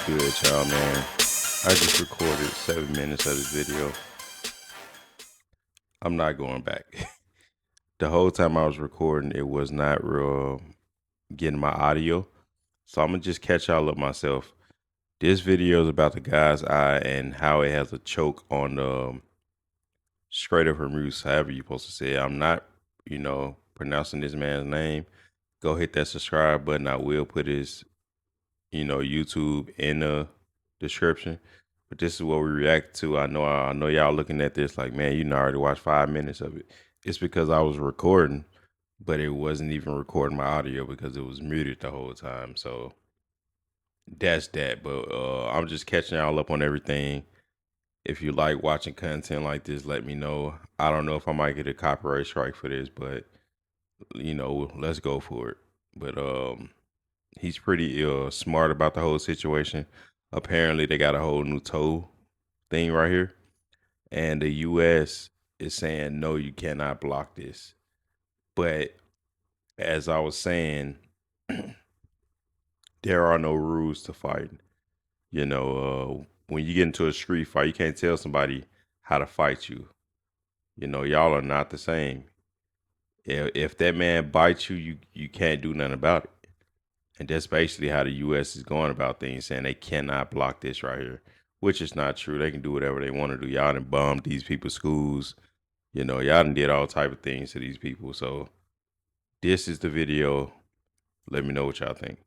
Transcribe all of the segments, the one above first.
good, y'all, man? I just recorded 7 minutes of this video. I'm not going back. The whole time I was recording, it was not real getting my audio. So I'm gonna just catch y'all up myself. This video is about the guy's eye and how it has a choke on the Strait of Hormuz, however you're supposed to say it. I'm not, pronouncing this man's name. Go hit that subscribe button. I will put his, YouTube in the description. But this is what we react to. I know y'all looking at this like, man, I already watched 5 minutes of it. It's because I was recording, but it wasn't even recording my audio because it was muted the whole time. So that's that. But I'm just catching y'all up on everything. If you like watching content like this, let me know. I don't know if I might get a copyright strike for this, but let's go for it. But he's pretty smart about the whole situation. Apparently, they got a whole new toll thing right here, and the U.S. is saying no, you cannot block this. But as I was saying, there are no rules to fighting. When you get into a street fight, you can't tell somebody how to fight you. Y'all are not the same. If that man bites you, you can't do nothing about it. And that's basically how the U.S. is going about things, saying they cannot block this right here, which is not true. They can do whatever they want to do. Y'all done bombed these people's schools. Y'all done did all type of things to these people. So this is the video. Let me know what y'all think.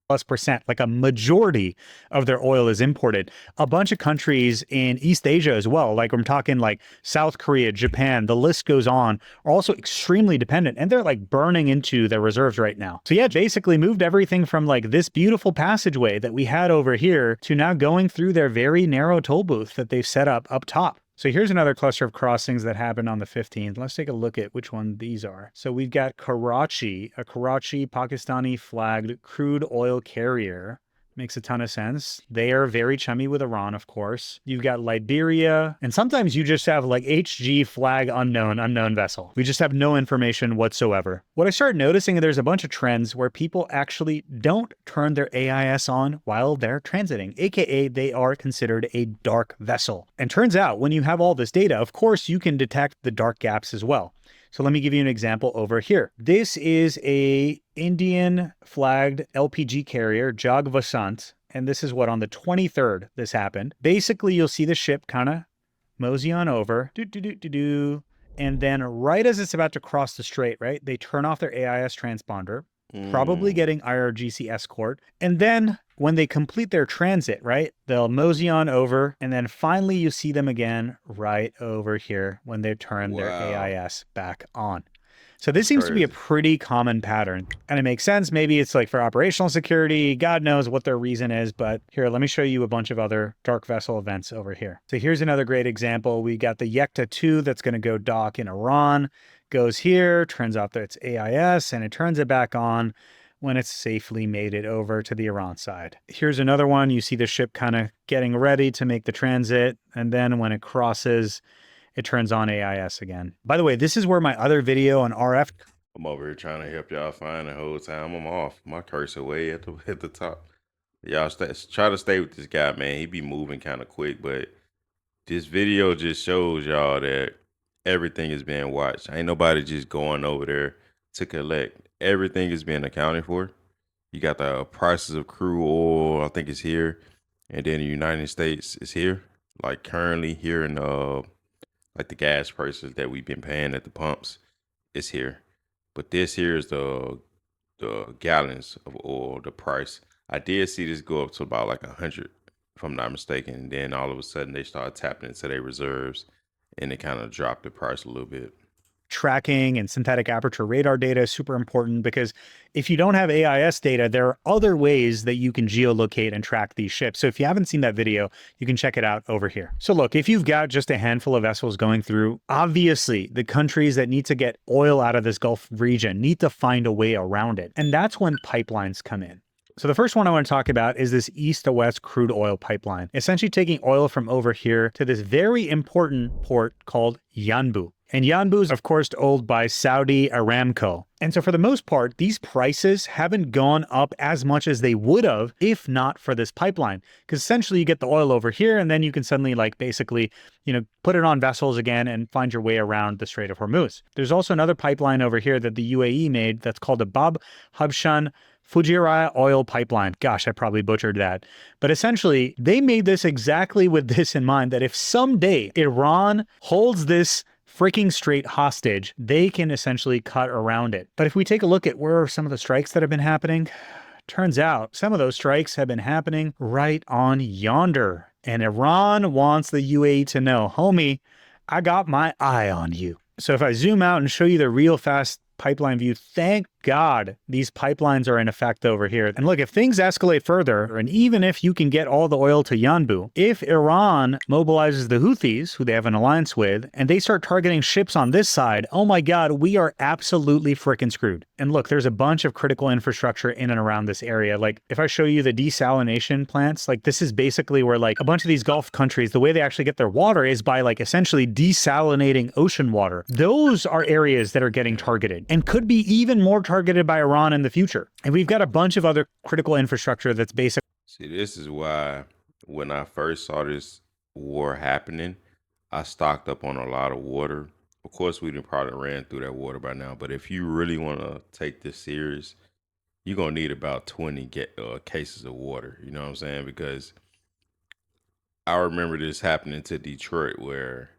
Plus%, like a majority of their oil is imported. A bunch of countries in East Asia as well, like I'm talking like South Korea, Japan, the list goes on, are also extremely dependent, and they're like burning into their reserves right now. So yeah, basically moved everything from like this beautiful passageway that we had over here to now going through their very narrow toll booth that they've set up top. So here's another cluster of crossings that happened on the 15th. Let's take a look at which one these are. So we've got Karachi, a Karachi Pakistani flagged crude oil carrier. Makes a ton of sense. They are very chummy with Iran, of course. You've got Liberia, and sometimes you just have like HG flag unknown vessel. We just have no information whatsoever. What I started noticing, there's a bunch of trends where people actually don't turn their AIS on while they're transiting, aka they are considered a dark vessel. And turns out when you have all this data, of course, you can detect the dark gaps as well. So let me give you an example over here. This is a Indian flagged LPG carrier, Jag Vasant, and this is what, on the 23rd this happened. Basically, you'll see the ship kind of mosey on over, and then right as it's about to cross the strait, right, they turn off their AIS transponder, probably getting IRGC escort, and then when they complete their transit, right, they'll mosey on over, and then finally you see them again right over here when they turn their AIS back on. So this seems to be a pretty common pattern, and it makes sense. Maybe it's like for operational security, God knows what their reason is, but here, let me show you a bunch of other dark vessel events over here. So here's another great example. We got the Yekta 2 that's going to go dock in Iran, goes here, turns off its AIS, and it turns it back on when it's safely made it over to the Iran side. Here's another one. You see the ship kind of getting ready to make the transit, and then when it crosses, it turns on AIS again. By the way, this is where my other video on RF... I'm over here trying to help y'all find the whole time. I'm off. My cursor way at the top. Y'all try to stay with this guy, man. He be moving kind of quick, but this video just shows y'all that everything is being watched. Ain't nobody just going over there to collect. Everything is being accounted for. You got the prices of crude oil, I think it's here. And then the United States is here. Like currently here in like the gas prices that we've been paying at the pumps is here. But this here is the gallons of oil, the price. I did see this go up to about like 100, if I'm not mistaken. And then all of a sudden they started tapping into their reserves, and it kind of dropped the price a little bit. Tracking and synthetic aperture radar data is super important, because if you don't have AIS data, there are other ways that you can geolocate and track these ships. So if you haven't seen that video, you can check it out over here. So look, if you've got just a handful of vessels going through, obviously the countries that need to get oil out of this Gulf region need to find a way around it. And that's when pipelines come in. So the first one I want to talk about is this east to west crude oil pipeline, essentially taking oil from over here to this very important port called Yanbu. And Yanbu is, of course, owned by Saudi Aramco. And so for the most part, these prices haven't gone up as much as they would have if not for this pipeline. Because essentially you get the oil over here and then you can suddenly basically, put it on vessels again and find your way around the Strait of Hormuz. There's also another pipeline over here that the UAE made that's called the Bab Habshan Fujairah oil pipeline. Gosh, I probably butchered that. But essentially, they made this exactly with this in mind, that if someday Iran holds this freaking strait hostage, they can essentially cut around it. But if we take a look at where are some of the strikes that have been happening, turns out some of those strikes have been happening right on yonder. And Iran wants the UAE to know, homie, I got my eye on you. So if I zoom out and show you the real fast pipeline view, thank God these pipelines are in effect over here. And look, if things escalate further, and even if you can get all the oil to Yanbu, if Iran mobilizes the Houthis, who they have an alliance with, and they start targeting ships on this side, oh my God, we are absolutely freaking screwed. And look, there's a bunch of critical infrastructure in and around this area. Like if I show you the desalination plants, this is basically where a bunch of these Gulf countries, the way they actually get their water is by essentially desalinating ocean water. Those are areas that are getting targeted and could be even more targeted by Iran in the future. And we've got a bunch of other critical infrastructure that's basic. See, this is why when I first saw this war happening, I stocked up on a lot of water. Of course, we done probably ran through that water by now, but if you really want to take this serious, you're gonna need about 20 cases of water. You know what I'm saying? Because I remember this happening to Detroit, where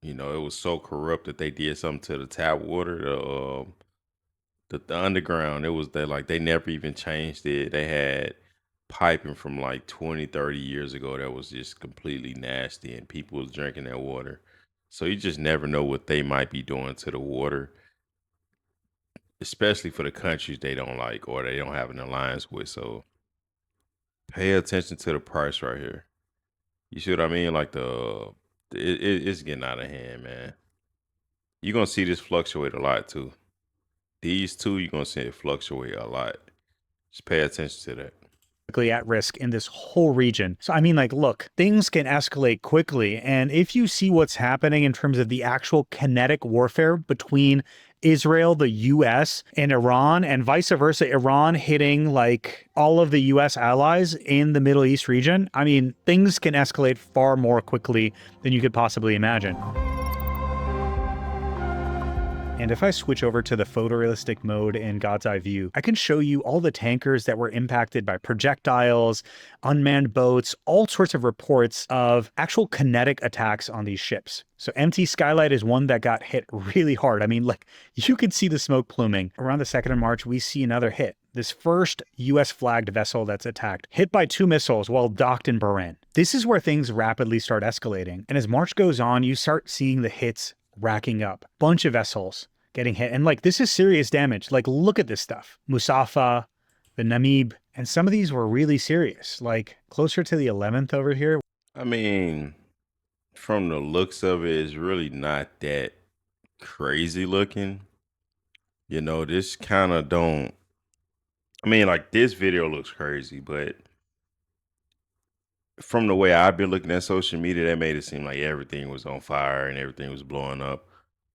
it was so corrupt that they did something to the tap water, the underground. It was that they never even changed it. They had piping from 20, 30 years ago that was just completely nasty, and people was drinking that water. So you just never know what they might be doing to the water, especially for the countries they don't like or they don't have an alliance with. So pay attention to the price right here. You see what I mean? It's getting out of hand, man. You're gonna see this fluctuate a lot too. These two, you're gonna see it fluctuate a lot. Just pay attention to that. At risk in this whole region. So, look, things can escalate quickly. And if you see what's happening in terms of the actual kinetic warfare between Israel, the US, and Iran, and vice versa, Iran hitting all of the US allies in the Middle East region, things can escalate far more quickly than you could possibly imagine. And if I switch over to the photorealistic mode in God's Eye View, I can show you all the tankers that were impacted by projectiles, unmanned boats, all sorts of reports of actual kinetic attacks on these ships. So MT Skylight is one that got hit really hard. You could see the smoke pluming. Around the 2nd of March, we see another hit. This first US flagged vessel that's attacked, hit by 2 missiles while docked in Bahrain. This is where things rapidly start escalating. And as March goes on, you start seeing the hits racking up. Bunch of vessels getting hit. And this is serious damage. Look at this stuff. Musafa, the Namib, and some of these were really serious. Closer to the 11th over here. From the looks of it, it's really not that crazy looking. This kind of don't. This video looks crazy, but from the way I've been looking at social media, that made it seem like everything was on fire and everything was blowing up.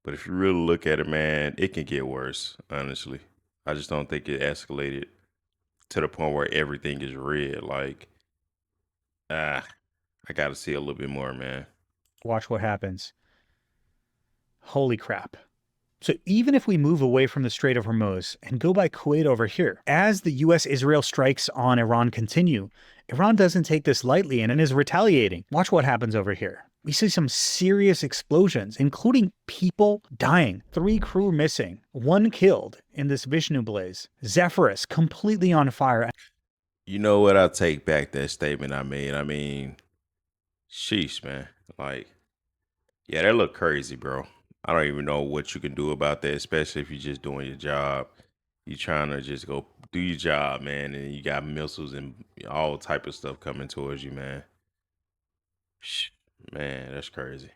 But if you really look at it, man, it can get worse, honestly. I just don't think it escalated to the point where everything is red. I got to see a little bit more, man. Watch what happens. Holy crap. So even if we move away from the Strait of Hormuz and go by Kuwait over here, as the US-Israel strikes on Iran continue, Iran doesn't take this lightly and is retaliating. Watch what happens over here. We see some serious explosions, including people dying, 3 crew missing, 1 killed in this Vishnu blaze. Zephyrus completely on fire. You know what? I'll take back that statement I made. Sheesh, man. Yeah, that look crazy, bro. I don't even know what you can do about that, especially if you're just doing your job. You trying to just go do your job, man, and you got missiles and all type of stuff coming towards you, man. Man, that's crazy.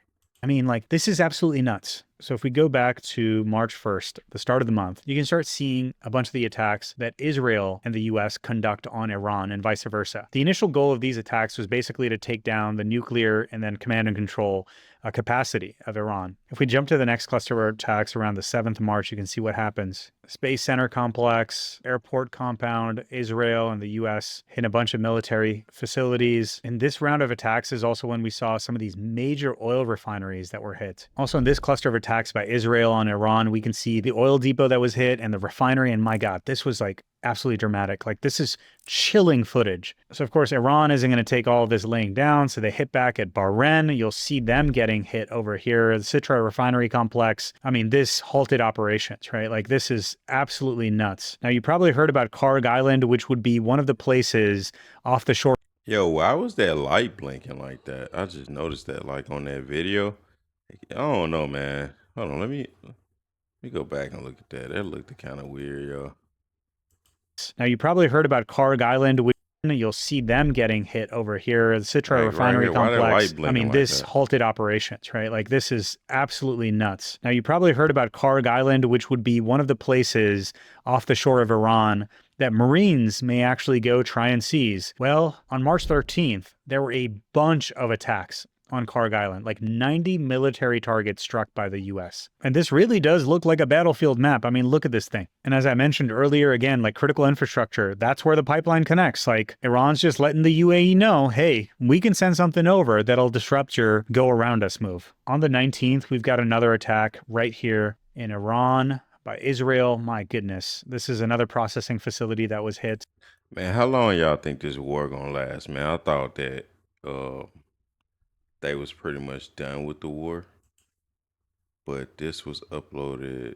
This is absolutely nuts. So if we go back to March 1st, the start of the month, you can start seeing a bunch of the attacks that Israel and the US conduct on Iran and vice versa. The initial goal of these attacks was basically to take down the nuclear and then command and control capacity of Iran. If we jump to the next cluster of attacks around the 7th of March, you can see what happens. Space Center Complex, airport compound, Israel and the US hit a bunch of military facilities. And this round of attacks is also when we saw some of these major oil refineries that were hit. Also in this cluster of attacks by Israel on Iran, we can see the oil depot that was hit and the refinery. And my God, this was like absolutely dramatic. Like this is chilling footage. So of course, Iran isn't going to take all of this laying down. So they hit back at Bahrain. You'll see them getting hit over here. The Citra refinery complex. I mean, this halted operations, right? Like this is absolutely nuts. Now you probably heard about Karg Island, which would be one of the places off the shore. Yo, why was that light blinking like that? I just noticed that like on that video. I don't know, man. Hold on, let me go back and look at that. That looked kind of weird, yo. Now you probably heard about Karg Island, which you'll see them getting hit over here. The Citra Like right refinery here, why that complex. light I blinking mean, like this that? halted operations, right? Like this is absolutely nuts. Now you probably heard about Karg Island, which would be one of the places off the shore of Iran that Marines may actually go try and seize. Well, on March 13th, there were a bunch of attacks on Karg Island, like 90 military targets struck by the US. And this really does look like a battlefield map. I mean, look at this thing. And as I mentioned earlier, again, like critical infrastructure, that's where the pipeline connects. Like Iran's just letting the UAE know, hey, we can send something over that'll disrupt your go around us move. On the 19th, we've got another attack right here in Iran by Israel. My goodness, this is another processing facility that was hit. Man, how long y'all think this war gonna last, man? I thought that uh they was pretty much done with the war, but this was uploaded.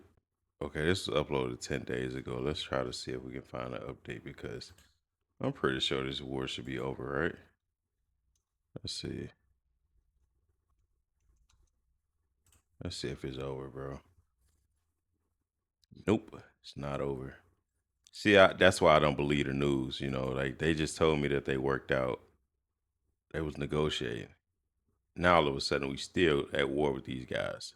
Okay, this was uploaded 10 days ago. Let's try to see if we can find an update because I'm pretty sure this war should be over, right? Let's see. Let's see if it's over, bro. Nope, it's not over. See, that's why I don't believe the news. You know, like they just told me that they worked out. They was negotiating. Now all of a sudden we still at war with these guys.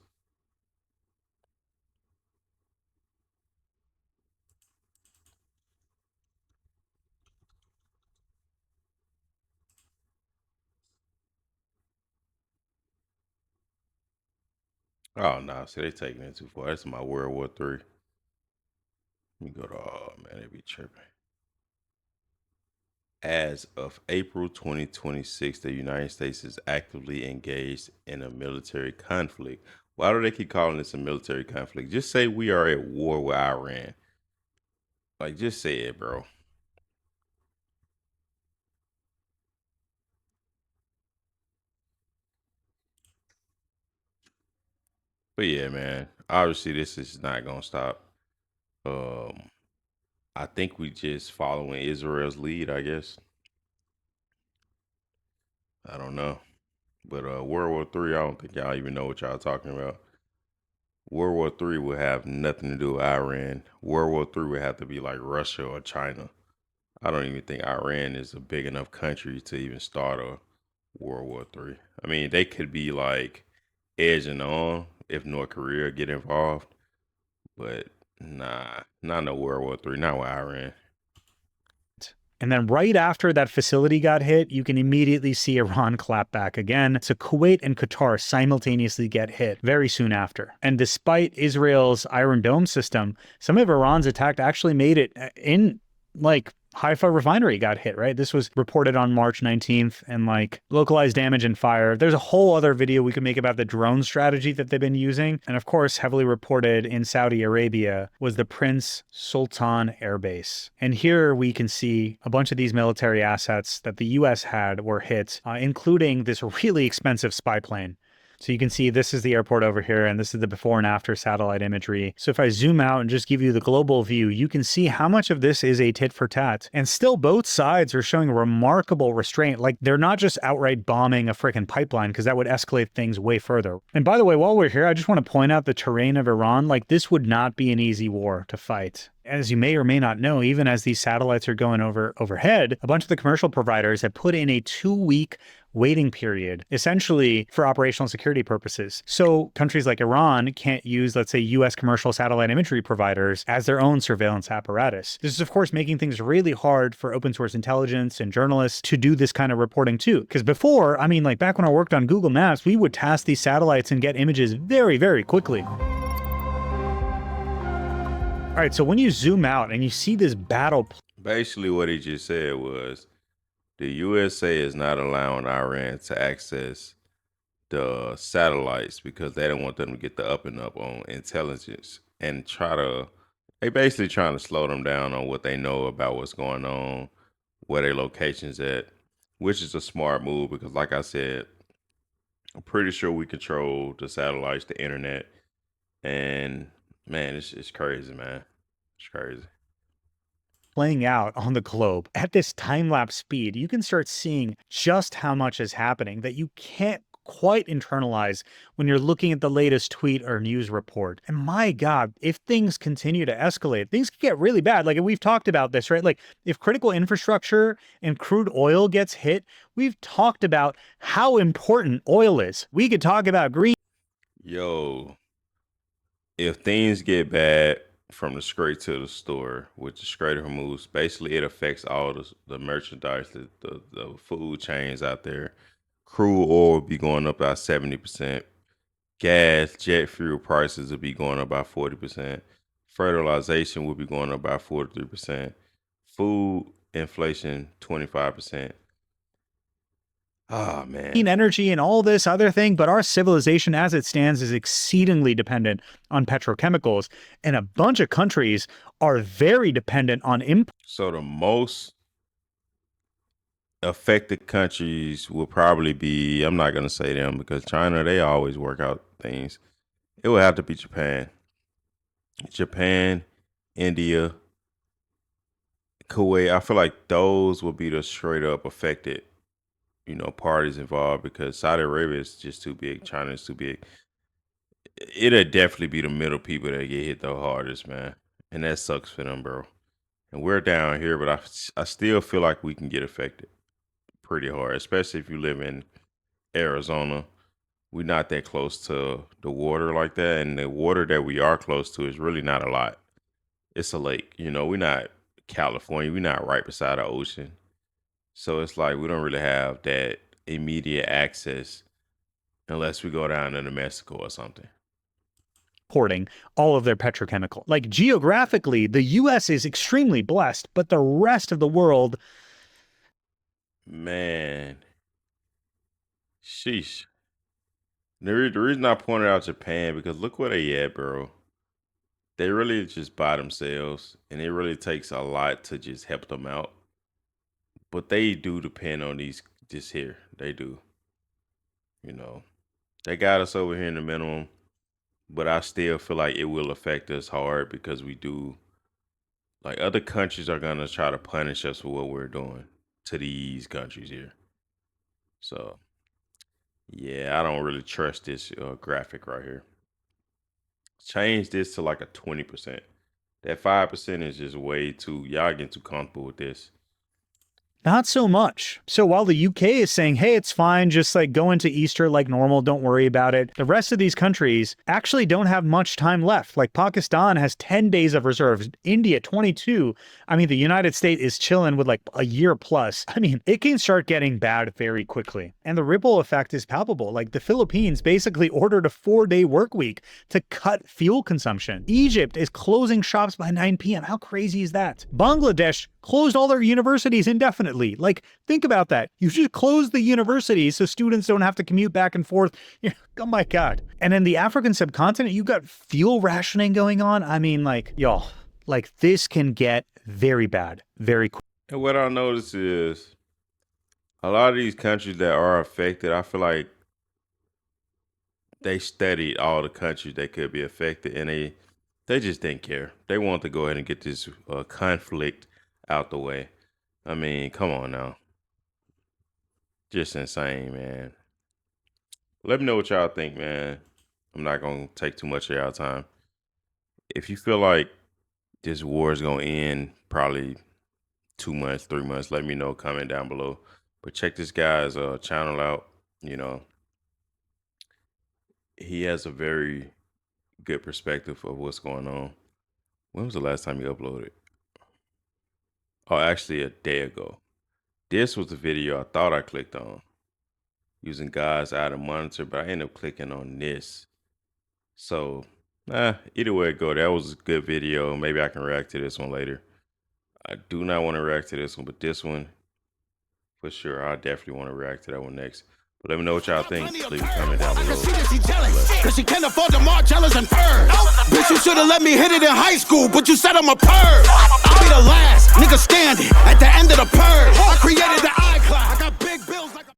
Oh no, see they taking it too far. That's my World War III. Let me go to oh man, they be tripping. As of April 2026, the United States is actively engaged in a military conflict. Why do they keep calling this a military conflict? Just say we are at war with Iran. Like, just say it, bro. But yeah, man. Obviously, this is not gonna stop. Um, I think we just following Israel's lead. I guess. I don't know. But World War III, I don't think y'all even know what y'all talking about. World War III would have nothing to do with Iran. World War III would have to be like Russia or China. I don't even think Iran is a big enough country to even start a World War III. I mean, they could be like edging on if North Korea get involved, but nah, not no World War III, not with Iran. And then right after that facility got hit, you can immediately see Iran clap back again. So Kuwait and Qatar simultaneously get hit very soon after. And despite Israel's Iron Dome system, some of Iran's attack actually made it in like Haifa refinery got hit, right? This was reported on March 19th and like localized damage and fire. There's a whole other video we could make about the drone strategy that they've been using. And of course, heavily reported in Saudi Arabia was the Prince Sultan Air Base. And here we can see a bunch of these military assets that the US had were hit, including this really expensive spy plane. So you can see this is the airport over here, and this is the before and after satellite imagery. So if I zoom out and just give you the global view, you can see how much of this is a tit for tat. And still both sides are showing remarkable restraint. Like they're not just outright bombing a freaking pipeline because that would escalate things way further. And by the way, while we're here, I just want to point out the terrain of Iran. Like this would not be an easy war to fight. As you may or may not know, even as these satellites are going overhead, a bunch of the commercial providers have put in a 2-week waiting period, essentially for operational security purposes. So countries like Iran can't use, let's say, US commercial satellite imagery providers as their own surveillance apparatus. This is, of course, making things really hard for open source intelligence and journalists to do this kind of reporting too. Because before, I mean, like back when I worked on Google Maps, we would task these satellites and get images very, very quickly. All right, so when you zoom out and you see this battle. Basically, what he just said was the USA is not allowing Iran to access the satellites because they don't want them to get the up and up on intelligence and they basically trying to slow them down on what they know about what's going on, where their locations at, which is a smart move because like I said, I'm pretty sure we control the satellites, the internet, and man, it's crazy, man. It's crazy. Playing out on the globe at this time-lapse speed, you can start seeing just how much is happening that you can't quite internalize when you're looking at the latest tweet or news report. And my God, if things continue to escalate, things can get really bad. Like we've talked about this, right? Like if critical infrastructure and crude oil gets hit, we've talked about how important oil is. We could talk about green. Yo, if things get bad from the Strait to the store with the Strait of Hormuz, basically it affects all the merchandise, the food chains out there. Crude oil will be going up by 70%. Gas, jet fuel prices will be going up by 40%. Fertilization will be going up by 43%. Food inflation, 25%. Oh, man. Energy and all this other thing, but our civilization as it stands is exceedingly dependent on petrochemicals, and a bunch of countries are very dependent on imports. So the most affected countries will probably be, I'm not going to say them because China, they always work out things. It would have to be Japan. Japan, India, Kuwait. I feel like those will be the straight up affected, parties involved because Saudi Arabia is just too big. China is too big. It'll definitely be the middle people that get hit the hardest, man. And that sucks for them, bro. And we're down here, but I still feel like we can get affected pretty hard, especially if you live in Arizona. We're not that close to the water like that. And the water that we are close to is really not a lot. It's a lake. We're not California. We're not right beside the ocean. So it's like we don't really have that immediate access unless we go down to Mexico or something. Importing all of their petrochemical. Like geographically, the US is extremely blessed, but the rest of the world. Man, sheesh. The reason I pointed out Japan because look where they at, bro. They really just by themselves, and it really takes a lot to just help them out. But they do depend on this here. They do. You know, they got us over here in the minimum, but I still feel like it will affect us hard because we do. Like other countries are gonna try to punish us for what we're doing to these countries here. So yeah, I don't really trust this graphic right here. Change this to like a 20%. That 5% is just way too. Y'all getting too comfortable with this. Not so much. So while the UK is saying, hey, it's fine, just like go into Easter like normal, don't worry about it, the rest of these countries actually don't have much time left. Like Pakistan has 10 days of reserves, India 22. I mean, the United States is chilling with like a year plus. I mean, it can start getting bad very quickly. And the ripple effect is palpable. Like the Philippines basically ordered a 4-day work week to cut fuel consumption. Egypt is closing shops by 9 p.m. How crazy is that? Bangladesh closed all their universities indefinitely. Like, think about that. You should close the universities so students don't have to commute back and forth. Oh my God. And in the African subcontinent, you got fuel rationing going on. I mean, like, y'all, like this can get very bad very quick. And what I notice is a lot of these countries that are affected, I feel like they studied all the countries that could be affected and they just didn't care. They wanted to go ahead and get this conflict out the way. I mean, come on now. Just insane, man. Let me know what y'all think, man. I'm not going to take too much of y'all time. If you feel like this war is going to end probably 2 months, 3 months, let me know. Comment down below. But check this guy's channel out. You know, he has a very good perspective of what's going on. When was the last time he uploaded? Oh, actually a day ago. This was the video I thought I clicked on, using God's eye to monitor, but I ended up clicking on this. So, either way it go, that was a good video. Maybe I can react to this one later. I do not want to react to this one, but this one, for sure, I definitely want to react to that one next. But let me know what y'all think. Leave a comment down below. Cause she can't afford the Margielas and furs. Bitch, you should've let me hit it in high school, but you said I'm a perv. I'll be the last nigga standing at the end of the purge. I created the